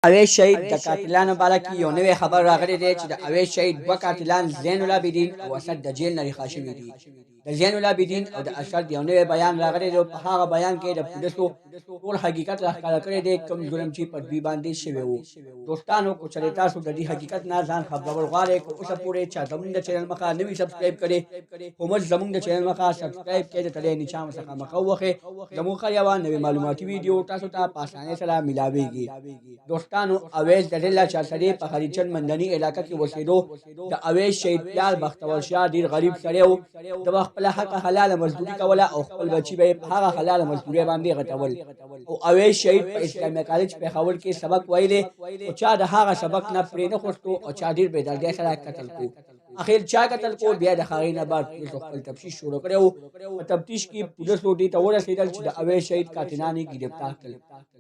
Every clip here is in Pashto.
اویس شهید د قاتلانو باره کې یو نوی خبر راغلی دی چې د اویس شهید دوه قاتلان زین العابدین او اسد د جیل نه رها شوي دي. د زین العابدین او د اسد یو نوی بیان راغلی دی. په هغه بیان کې د پولیسو ټول حقیقت راښکاره کړی دی، کوم ظلم چې په دوی باندې شوی و. دوستانو، که چېرې تاسو د دې حقیقت نه ځان خبرول غواړئ، که اوسه پورې چا زموږ د چینل مخه نه وي سبسکرایب کړی، خو موږ زموږ د چینل مخه سبسکرایب کړئ، د تلې نشان څخه مخه ووهئ. زموږ هر یوه نوې معلوماتي ویډیو تاسو ته په اسانۍ سره میلاویږي. دوستانو، اویس د ډله چارسرې په خلیچن مندني علاقه کې اوسېدو. د اویس شهید پلار بختور شاه ډېر غریب سړی و. د به خپله حقه حلاله مزدوري کوله او خپل بچي به یې په هغه حلاله مزدورۍ باندې غټول. او اویس شهید په اسلامیه کالج پېښور کې سبق ویلی، خو چا د هغه سبق نه پرې نه خوستو او چا ډېر بېدردۍ سره قتل کو. اخر چا قتل کو؟ بیا د هغې نه بعد پولیسو خپل تفتیش شروع کړی و. په تفتیش کې پولیسو دې ته ورسېدل چې د اویس شهید قاتلان یې ګرفتار کړل.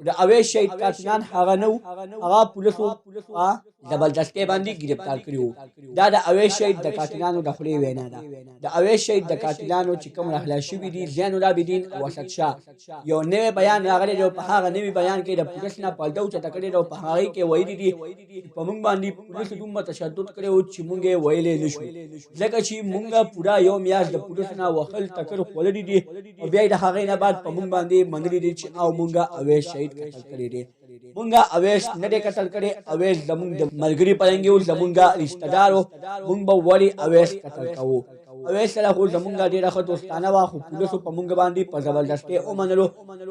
د اویس شهید قاتلان هغه نه و، هغه پولیسو په زبردستۍ باندې ګرفتار کړي وو. دا د اویس شهید د قاتلانو د خولې وینا ده. د اویس شهید د قاتلانو چې کوم رهلا شوي دي، زین العابدین او اسد شاه، یو نوی بیان راغلی دی. په هغه نوي بیان کې د پولیس نه پرده اوچته کړې ده او په هغې کې ویلي دي په موږ باندې پولیسو دومره تشدد کړی و چې موږ یې ویلی نه شو، ځکه چې موږ پوره یو میاشت د پولیسو نه وهل ټکر خوړلي دي او بیا یې د هغې نه بعد په موږ باندې منلي دي چې او موږ اویس شهید قتل کړی دی. موږ اویس نه دی قتل کړی، اویس زموږ د ملګري پرنګي و، زموږ رشته دار و. موږ به ولې اویس قتل کوو؟ اویس سره خو زموږ ډېره ښه دوستانه وه، خو پولیسو په موږ باندې په زبردستۍ ومنلو.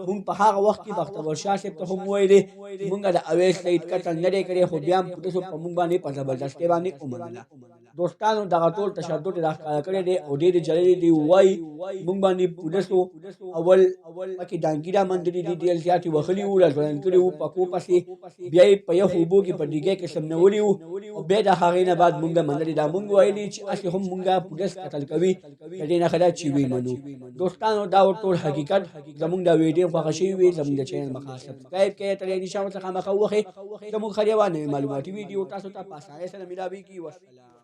موږ په هغه وخت کې بختور شاه صاحب ته هم ویلې چې موږ د اویس شهید قتل نه دی کړی، خو بیا هم پولیسو په موږ باندې په زبردستۍ باندې ومنله. دوستانو، دغه ټول تشدد یې راښکاره کړی دی او ډېرې جللې دي. وایي موږ باندې پولیسو اول پکې ډانګي رامندلي دي، ډېر زیات یې وهلي وو، راځوړند کړي وو پکو پسې، بیا یې په یخو اوبو کې په ډیګۍ کې سمنولي وو او بیا د هغې نه بعد موږ منلي ده. موږ ویلي چې هسې هم موږ پولیس قتل کوي، د دې نښه ده چې ویې منو. دوستانو، دا ټول حقیقت. زموږ دا ویډیو خوښه شوې وي، زموږ د چینل مخه سبسکرایب کړئ، تلې نشان څخه مخه ووهئ. زموږ هر یوه نوې معلوماتي ویډیو تاسو ته په اسانۍ سره میلاویږي. والسلام.